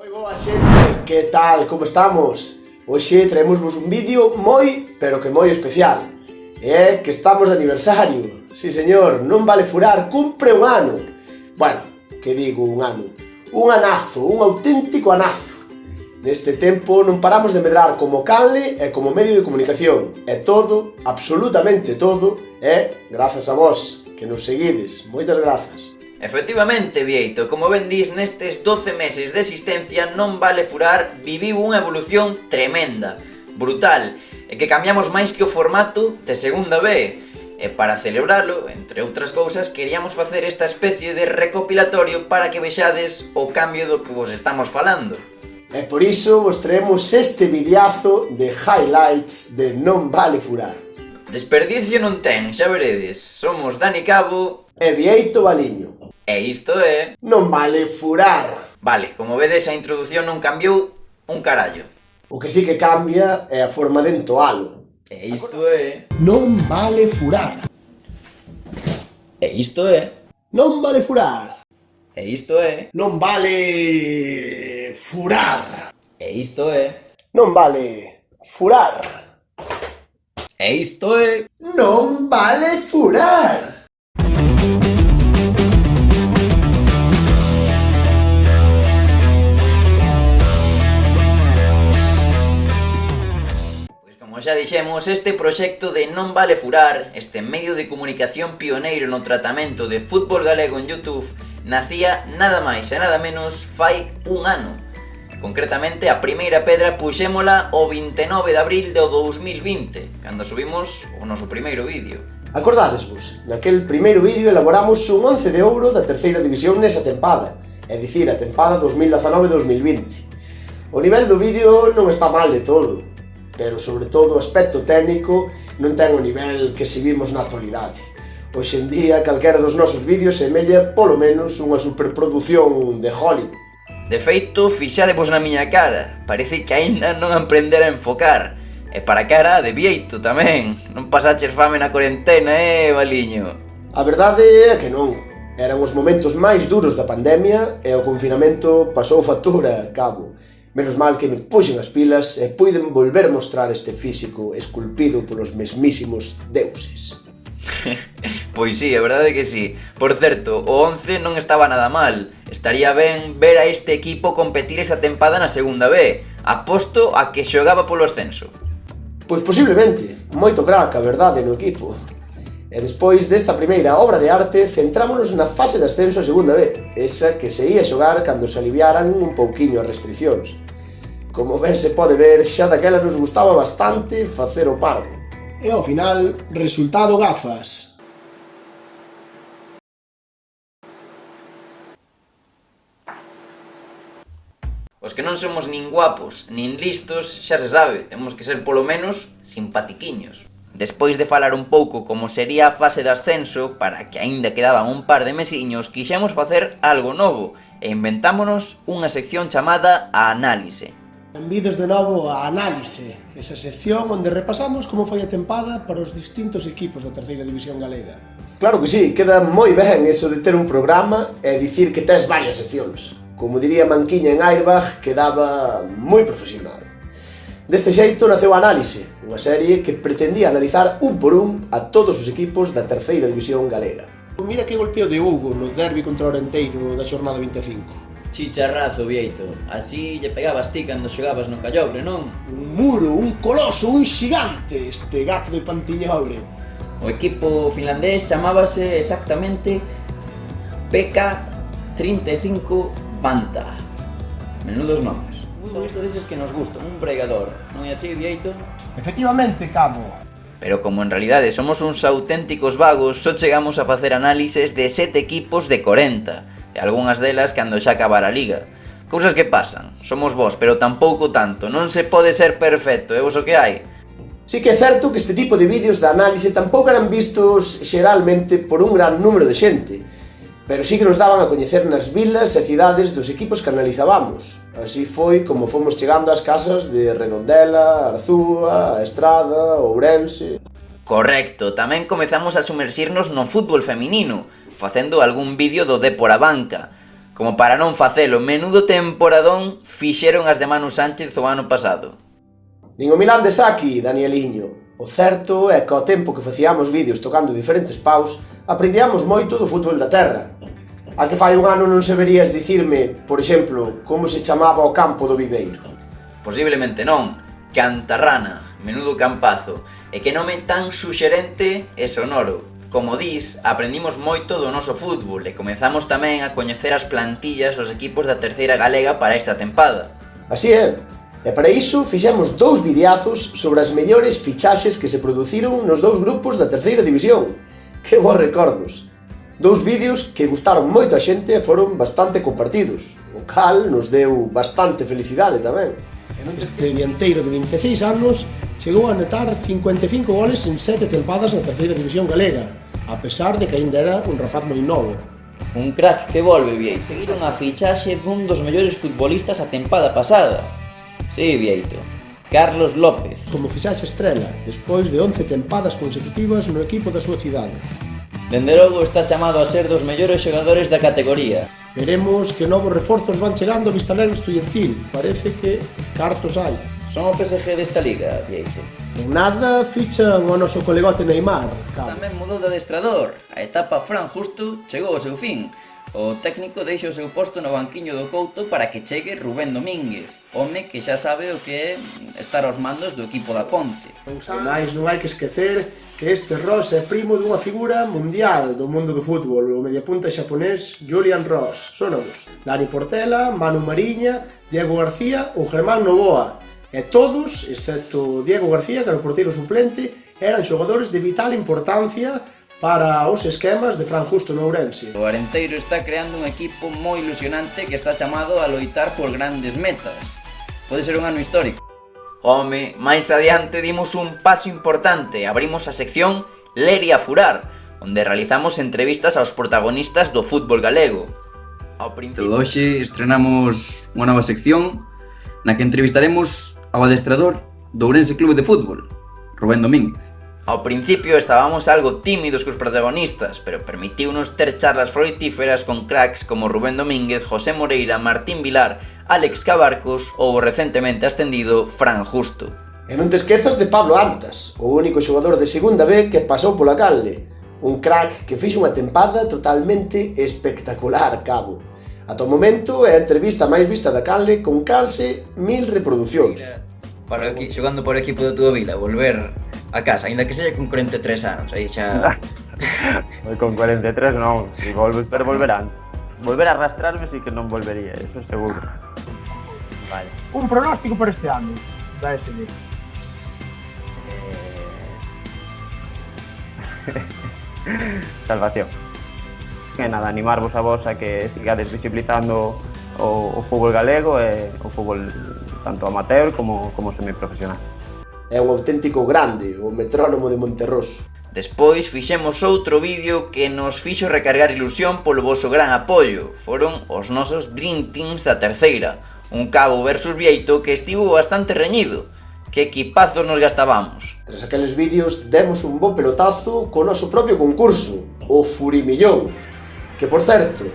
Moi boa xente, que tal, como estamos? Hoxe traemosvos un vídeo moi, pero que moi especial. E é que estamos de aniversario. Si señor, non vale furar, cumpre un ano. Bueno, que digo un ano? Un anazo, un auténtico anazo. Neste tempo non paramos de medrar como canle e como medio de comunicación. E todo, absolutamente todo, é grazas a vos, que nos seguides. Moitas grazas. Efectivamente, Vieito, como ben dis, nestes 12 meses de existencia non vale furar, viviu unha evolución tremenda, brutal, e que cambiamos máis que o formato de segunda B. E para celebralo, entre outras cousas, queríamos facer esta especie de recopilatorio para que vexades o cambio do que vos estamos falando. E por iso vos traemos este videazo de highlights de Non Vale Furar. Desperdicio non ten, xa veredes, somos Dani Cabo E Vieito Baliño. e isto é... Non vale furar. Vale, como vedes a introdución non cambiou un carallo. O que sí que cambia é a forma de entoalo. E isto é... Non vale furar. E isto é... Non vale furar. E isto é... Non vale furar. E isto é... Non vale furar. E isto é... Non vale furar. Como xa dixemos, este proxecto de Non Vale Furar, este medio de comunicación pioneiro no tratamento de fútbol galego en YouTube, nacía nada máis e nada menos fai un ano. Concretamente, a primeira pedra puxémola o 29 de abril do 2020, cando subimos o noso primeiro vídeo. Acordadesvos, naquel primeiro vídeo elaboramos un 11 de ouro da terceira división nesa tempada, é dicir, a tempada 2019-2020. O nivel do vídeo non está mal de todo, pero sobre todo o aspecto técnico non ten o nivel que exhibimos na actualidade. Hoxe en día, calquera dos nosos vídeos semella polo menos unha superproducción de Hollywood. De feito, fixadevos na miña cara, parece que aínda non aprendera a enfocar. E para a cara de Vieito tamén, non pasaches fame na cuarentena, Baliño? A verdade é que non. Eran os momentos máis duros da pandemia e o confinamento pasou factura, Cabo. Menos mal que me puxen as pilas e puiden volver mostrar este físico esculpido polos mesmísimos deuses. Pois sí, a verdade que sí. Por certo, o 11 non estaba nada mal. Estaría ben ver a este equipo competir esa tempada na segunda B. Aposto a que xogaba polo ascenso. Pois posiblemente, moito crack, a verdade, no equipo. E despois desta primeira obra de arte, centrámonos na fase de ascenso a segunda B, esa que se ia xogar cando se aliviaran un pouquiño as restriccións. Como ben se pode ver, xa daquela nos gustaba bastante facer o pardo. E ao final, resultado gafas. Os que non somos nin guapos, nin listos, xa se sabe, temos que ser polo menos simpatiquiños. Despois de falar un pouco como sería a fase de ascenso, para que aínda quedaban un par de mesiños, quixemos facer algo novo e inventámonos unha sección chamada A Análise. Benvidos de novo a Análise, esa sección onde repasamos como foi a tempada para os distintos equipos da terceira división galega. Claro que sí, queda moi ben eso de ter un programa e dicir que tes varias seccións. Como diría Manquiña en Airbag, quedaba moi profesional. Deste xeito naceu a Análise, unha serie que pretendía analizar un por un a todos os equipos da terceira división galega. Mira que golpeo de Hugo no derbi contra o Orenteiro da xornada 25. Chicharrazo, Vieito. Así lle pegabas ti cando xogabas no Callobre, non? Un muro, un coloso, un xigante, este gato de Pantiñobre. O equipo finlandés chamábase exactamente PK35 Vanta. Menudos nomes. Un isto deses que nos gustan, un pregador. Non é así, Vieito? Efectivamente, Cabo. Pero como en realidade somos uns auténticos vagos, só chegamos a facer análises de 7 equipos de 40. E algunhas delas cando xa acabara a liga. Cousas que pasan, somos vos, pero tampouco tanto, non se pode ser perfecto, é vos o que hai. Sí que é certo que este tipo de vídeos de análise tampouco eran vistos xeralmente por un gran número de xente, pero sí que nos daban a coñecer nas vilas e cidades dos equipos que analizábamos. Así foi como fomos chegando ás casas de Redondela, Arzúa, a Estrada, Ourense... Correcto, tamén comezamos a sumerxirnos no fútbol feminino, facendo algún vídeo do Dépor a Banca. Como para non facelo, menudo temporadón fixeron as de Manu Sánchez o ano pasado. Nin o Milán de Saki, Danieliño. O certo é que ao tempo que facíamos vídeos tocando diferentes paus, aprendíamos moito do fútbol da terra. A que fai un ano non se verías dicirme, por exemplo, como se chamaba o campo do Viveiro. Posiblemente non. Cantarrana, menudo campazo. E que nome tan suxerente e sonoro. Como dis, aprendimos moito do noso fútbol e comezamos tamén a coñecer as plantillas dos equipos da terceira galega para esta tempada. Así é. E para iso fixemos 2 videazos sobre as mellores fichaxes que se produciron nos 2 grupos da terceira división. Que bons recordos! 2 vídeos que gustaron moito a xente e foron bastante compartidos, o cal nos deu bastante felicidade tamén. Este dianteiro de 26 anos chegou a anotar 55 goles en 7 tempadas na terceira división galega, a pesar de que aínda era un rapaz moi novo. Un crack que volve, Vieito. Seguiron a fichaxe dun dos mellores futbolistas a tempada pasada. Sí, Vieito. Carlos López. Como fichaxe estrela, despois de 11 tempadas consecutivas no equipo da súa cidade. Dende logo está chamado a ser dos mellores xogadores da categoría. Veremos que novos reforzos van chegando ao Vistalegre estudiantil. Parece que cartos hai. Son o PSG desta liga, Vieito. En nada fichan o noso colegote Neymar. Tamén mudou de adestrador. A etapa Fran Justo chegou ao seu fin. O técnico deixa o seu posto no banquiño do Couto para que chegue Rubén Domínguez, home que xa sabe o que é estar aos mandos do equipo da Ponte. Mais non hai que esquecer que este Ross é primo dunha figura mundial do mundo do fútbol, o mediapunta xaponés Julian Ross. Sónanos Dani Portela, Manu Mariña, Diego García ou Germán Novoa. E todos, excepto Diego García, que era o porteiro suplente, eran xogadores de vital importancia para os esquemas de Fran Justo no Ourense. O Arenteiro está creando un equipo moi ilusionante que está chamado a loitar por grandes metas. Pode ser un ano histórico. Home, máis adiante dimos un paso importante. Abrimos a sección Ler e Afurar, onde realizamos entrevistas aos protagonistas do fútbol galego. Ao principio... Hoxe estrenamos unha nova sección na que entrevistaremos ao adestrador do Ourense Clube de Fútbol, Rubén Domínguez. Ao principio estábamos algo tímidos cos protagonistas, pero permitiunos ter charlas fructíferas con cracks como Rubén Domínguez, José Moreira, Martín Vilar, Álex Cabarcos ou o recentemente ascendido Fran Justo. E non te esquezas de Pablo Antas, o único xogador de segunda B que pasou pola canle. Un crack que fixo unha tempada totalmente espectacular, cabo. Ata o momento é a entrevista máis vista da canle con calse 1000 reproduccións. Para aquí, xogando por equipo da túa vila, volver a casa, aínda que sexa con 43 anos, aí xa... Con 43 non, si pero volverán. Volver a arrastrarme sí que non volvería, eso seguro. Vale. Un pronóstico por este ano da SD. Salvación. Que nada, animarvos a vos a que sigades visibilizando o fútbol galego e o fútbol tanto amateur como semiprofesional. É un auténtico grande, o metrónomo de Monterroso. Despois fixemos outro vídeo que nos fixo recargar ilusión polo voso gran apoio. Foron os nosos Dream Teams da terceira, un Cabo versus Vieito que estivo bastante reñido. Que equipazos nos gastábamos. Tras aqueles vídeos demos un bo pelotazo co noso propio concurso, o Furimillón, que por certo,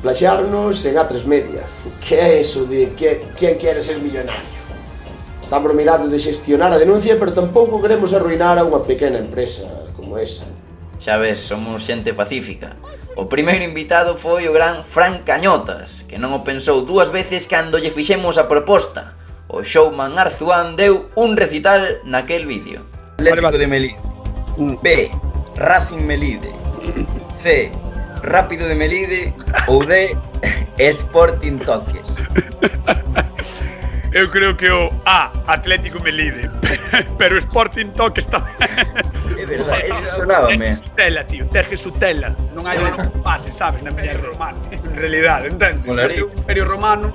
plaxearnos en A3 Media. Que é eso de quen quere ser millonario? Estamos mirando de xestionar a denuncia, pero tampouco queremos arruinar a unha pequena empresa como esa. Xa ves, somos xente pacífica. O primeiro invitado foi o gran Fran Cañotas, que non o pensou dúas veces cando lle fixemos a proposta. O showman Arzuán deu un recital naquel vídeo. Atlético de Melide. B. Racing Melide. C. Rápido de Melide. Ou D. Sporting Toques. Eu creo que o A, Atlético Melide, pero Sporting Toques tamén. É verdade, ese sonábame. Teje Sutela, tío, Teje Sutela. Non hai balón que pase, sabes, na Imperio Romano. En realidad, entendes? O Imperio Romano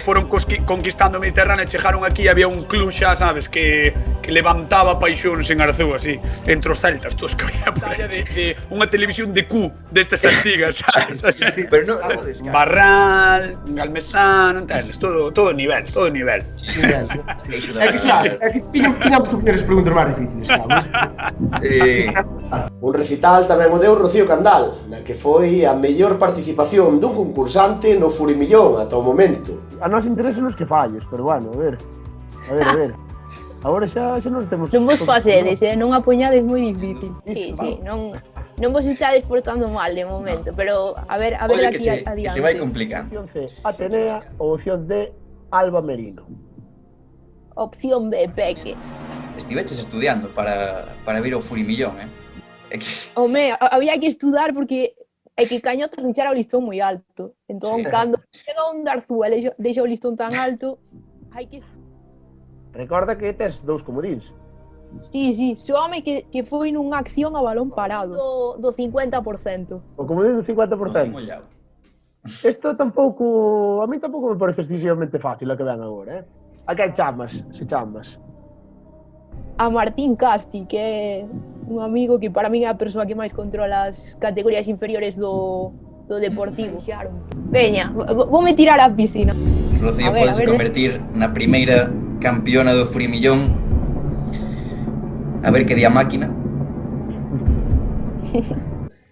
foron conquistando o Mediterráneo e chegaron aquí, había un club xa, sabes, que que levantaba paixóns en Arzú, así, entre os celtas, todos que había por allá de unha televisión de Q destas antigas, sabes? Pero non Barral, Galmesán, entendes? Todo nivel, todo nivel. É que claro, é que tiñamos que poñer as preguntas máis difíciles, claro. Un recital tamén o deu Rocío Candal, na que foi a mellor participación dun concursante no Furimillón ata o momento. A nós interesa nos que falles, pero bueno, a ver. Agora xa non temos... Non vos pasedes, non a poñades moi difícil. Sí, non vos estades portando mal de momento, pero a ver aquí adiante. Que se vai complicando. Opción C, Atenea, ou opción D, Alba Merino. Opción B, Peque. Estiveches estudiando para vir ao Furimillón, É que... Home, había que estudar porque é que Cañotas deixara o listón moi alto. Entón, cando chega un Darzú e deixa o listón tan alto, hai que... Recorda que tes 2 comodíns. Sí, soame que foi nunha acción a balón parado do 50%. O comodín do 50%. Isto tampouco, a mí tampouco me parece excesivamente fácil a que ven agora, A que chamas, se chamas? A Martín Casti, que é un amigo que para min é a persoa que máis controla as categorías inferiores do Deportivo. Veña, voume tirar á piscina. Rocío pode se convertir na primeira campeona do Furimillón. A ver que di a máquina.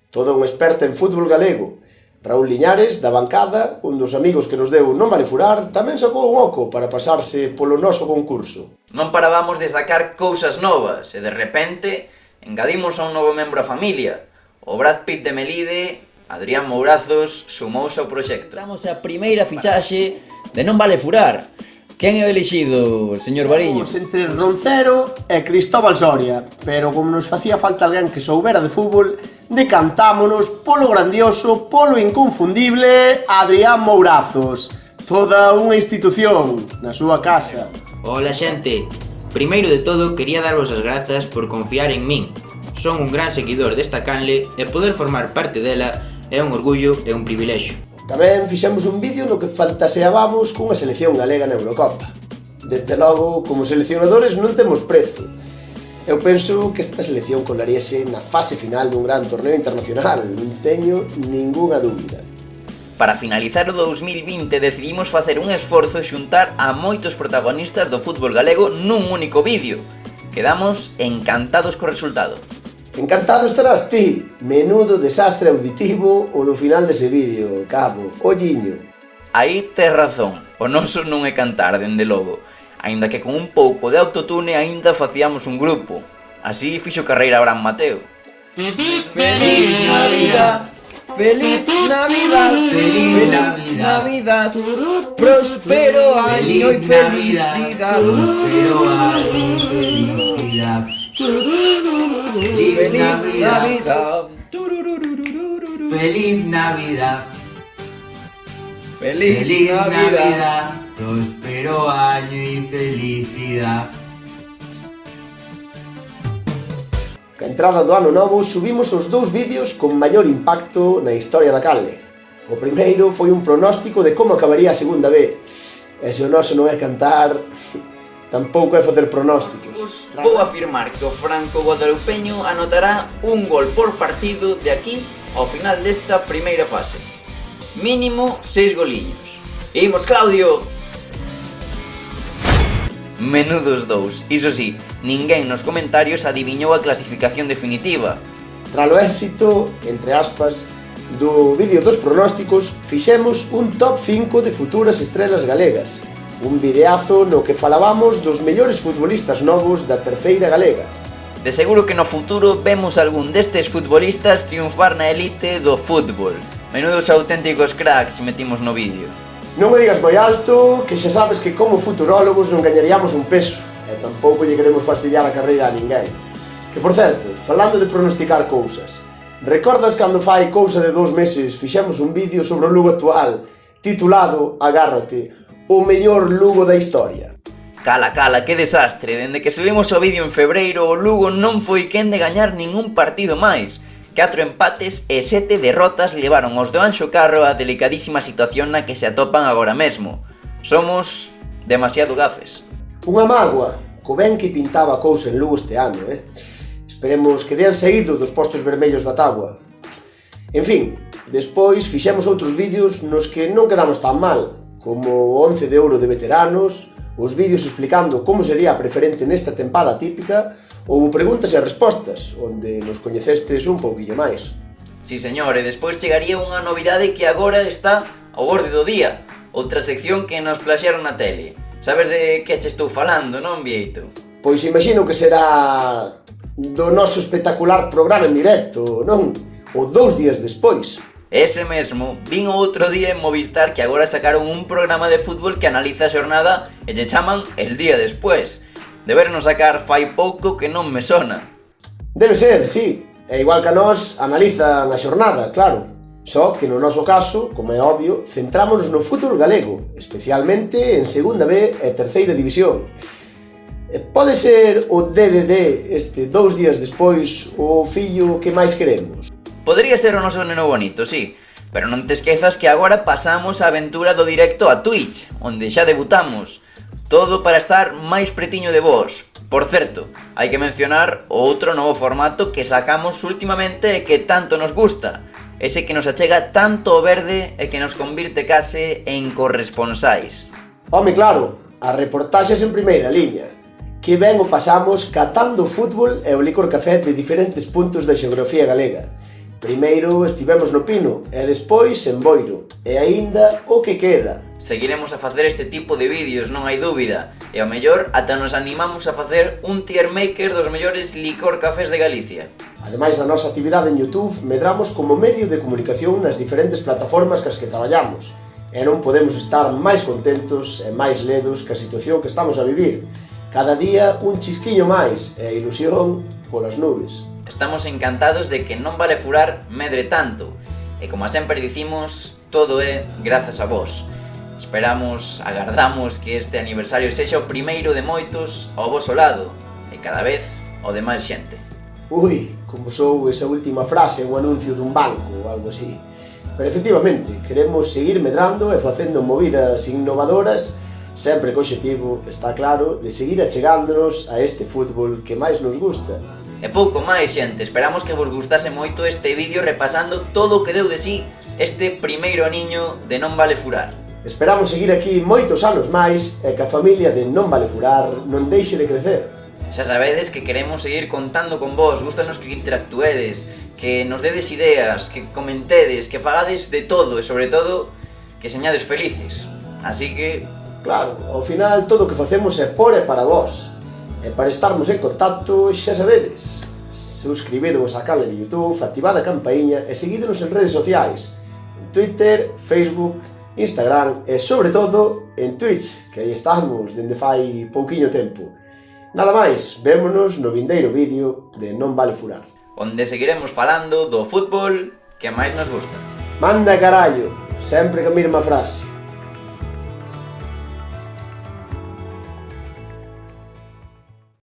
Todo un experto en fútbol galego. Raúl Liñares, da bancada, un dos amigos que nos deu Non Vale Furar, tamén sacou un oco para pasarse polo noso concurso. Non parábamos de sacar cousas novas e de repente engadimos a un novo membro á familia. O Brad Pitt de Melide, Adrián Mourazos, sumouse ao proxecto. Estamos a primeira fichaxe de Non Vale Furar. Quen é o elixido, señor Variño? Estamos entre Roncero e Cristóbal Soria, pero como nos facía falta alguén que soubera de fútbol, decantámonos polo grandioso, polo inconfundible Adrián Mourazos. Toda unha institución na súa casa. Hola xente, primeiro de todo quería darvos as grazas por confiar en min. Son un gran seguidor desta canle e poder formar parte dela é un orgullo e un privilexio. Tamén fixemos un vídeo no que fantaseábamos cunha selección galega na Eurocopa. Desde logo, como seleccionadores non temos prezo. Eu penso que esta selección colaríase na fase final dun gran torneo internacional, non teño ningunha dúbida. Para finalizar o 2020 decidimos facer un esforzo e xuntar a moitos protagonistas do fútbol galego nun único vídeo. Quedamos encantados co resultado. Encantado estarás ti, menudo desastre auditivo o do final dese vídeo, cabo, olliño. Aí tes razón, o noso non é cantar, dende logo, aínda que con un pouco de autotune aínda facíamos un grupo. Así fixo carreira Abraham Mateo. Feliz Navidad, feliz Navidad, feliz Navidad, próspero año y felicidad. Próspero año y felicidad. Feliz Navidad. Feliz Navidad. Feliz Navidad. Próspero año y felicidad. Ca entrada do ano novo subimos os 2 vídeos con maior impacto na historia da canle. O primeiro foi un pronóstico de como acabaría a segunda B. E se o noso non é cantar, tampouco é facer pronósticos. Vou afirmar que o franco guadalupeño anotará un gol por partido de aquí ao final desta primeira fase. Mínimo 6 goliños. Imos, Claudio! Menudos dous. Iso sí, ninguén nos comentarios adiviñou a clasificación definitiva. Tralo éxito, entre aspas, do vídeo dos pronósticos, fixemos un top 5 de futuras estrelas galegas. Un videazo no que falábamos dos mellores futbolistas novos da terceira galega. De seguro que no futuro vemos algún destes futbolistas triunfar na elite do fútbol. Menudos auténticos cracks metimos no vídeo. Non me digas moi alto, que xa sabes que como futurólogos non gañaríamos un peso, e tampouco lle queremos fastidiar a carreira a ninguén. Que, por certo, falando de pronosticar cousas, recordas cando fai cousa de 2 meses fixemos un vídeo sobre o Lugo actual, titulado, agárrate, o mellor Lugo da historia? Cala, que desastre, dende que subimos o vídeo en febreiro o Lugo non foi quen de gañar ningún partido máis. 4 empates e 7 derrotas levaron os do Anxo Carro a delicadísima situación na que se atopan agora mesmo. Somos demasiado gafes. Unha mágoa, co ben que pintaba a cousa en Lugo este ano, Esperemos que dean seguido dos postos vermellos da táboa. En fin, despois fixemos outros vídeos nos que non quedamos tan mal, como o 11 de ouro de veteranos, os vídeos explicando como sería a preferente nesta tempada típica, ou preguntas e respostas, onde nos coñecestes un pouquillo máis. Si señor, e despois chegaría unha novidade que agora está ao borde do día, outra sección que nos plaxaron na tele. Sabes de que che estou falando, non, Vieito? Pois imagino que será do noso espectacular programa en directo, non? O 2 días despois. Ese mesmo, vin o outro día en Movistar que agora sacaron un programa de fútbol que analiza a xornada e lle chaman El Día Después. Deberenos sacar fai pouco que non me sona. Debe ser, sí. E igual que a nós, analizan a xornada, claro. Só que no noso caso, como é obvio, centrámonos no fútbol galego, especialmente en Segunda B e Terceira División. Pode ser o DDD este 2 días despois o fillo que máis queremos? Podría ser o noso neno bonito, sí, pero non te esquezas que agora pasamos a aventura do directo a Twitch, onde xa debutamos. Todo para estar máis pretiño de vos. Por certo, hai que mencionar o outro novo formato que sacamos últimamente e que tanto nos gusta, ese que nos achega tanto o verde e que nos convirte case en corresponsais. Home, claro, as reportaxes en primeira liña. Que ben o pasamos catando o fútbol e o licor café de diferentes puntos da xeografía galega. Primeiro estivemos no Pino e despois en Boiro. E aínda o que queda. Seguiremos a facer este tipo de vídeos, non hai dúbida. E ao mellor ata nos animamos a facer un tier maker dos mellores licor cafés de Galicia. Ademais da nosa actividade en YouTube, medramos como medio de comunicación nas diferentes plataformas cas que traballamos. E non podemos estar máis contentos e máis ledos ca situación que estamos a vivir. Cada día un chisquiño máis e a ilusión polas nubes. Estamos encantados de que Non Vale Furar medre tanto. E como sempre dicimos, todo é grazas a vos. Agardamos que este aniversario sexa o primeiro de moitos ao voso lado e cada vez o de máis xente. Ui, como sou esa última frase, un anuncio dun banco ou algo así. Pero efectivamente, queremos seguir medrando e facendo movidas innovadoras, sempre co obxectivo, está claro, de seguir achegándonos a este fútbol que máis nos gusta. E pouco máis, xente, esperamos que vos gustase moito este vídeo repasando todo o que deu de sí este primeiro aniño de Non Vale Furar. Esperamos seguir aquí moitos anos máis e que a familia de Non Vale Furar non deixe de crecer. Xa sabedes que queremos seguir contando con vos, gustanos que interactuedes, que nos dedes ideas, que comentedes, que fagades de todo e sobre todo que señades felices. Así que... Claro, ao final todo o que facemos é por e para vos. E para estarmos en contacto, xa sabedes, suscribidevos á canle de YouTube, activad a campaíña e seguídenos en redes sociais, en Twitter, Facebook, Instagram e, sobre todo, en Twitch, que aí estamos dende fai pouquiño tempo. Nada máis, vémonos no vindeiro vídeo de Non Vale Furar, onde seguiremos falando do fútbol que máis nos gusta. Manda carallo, sempre que a mesma frase.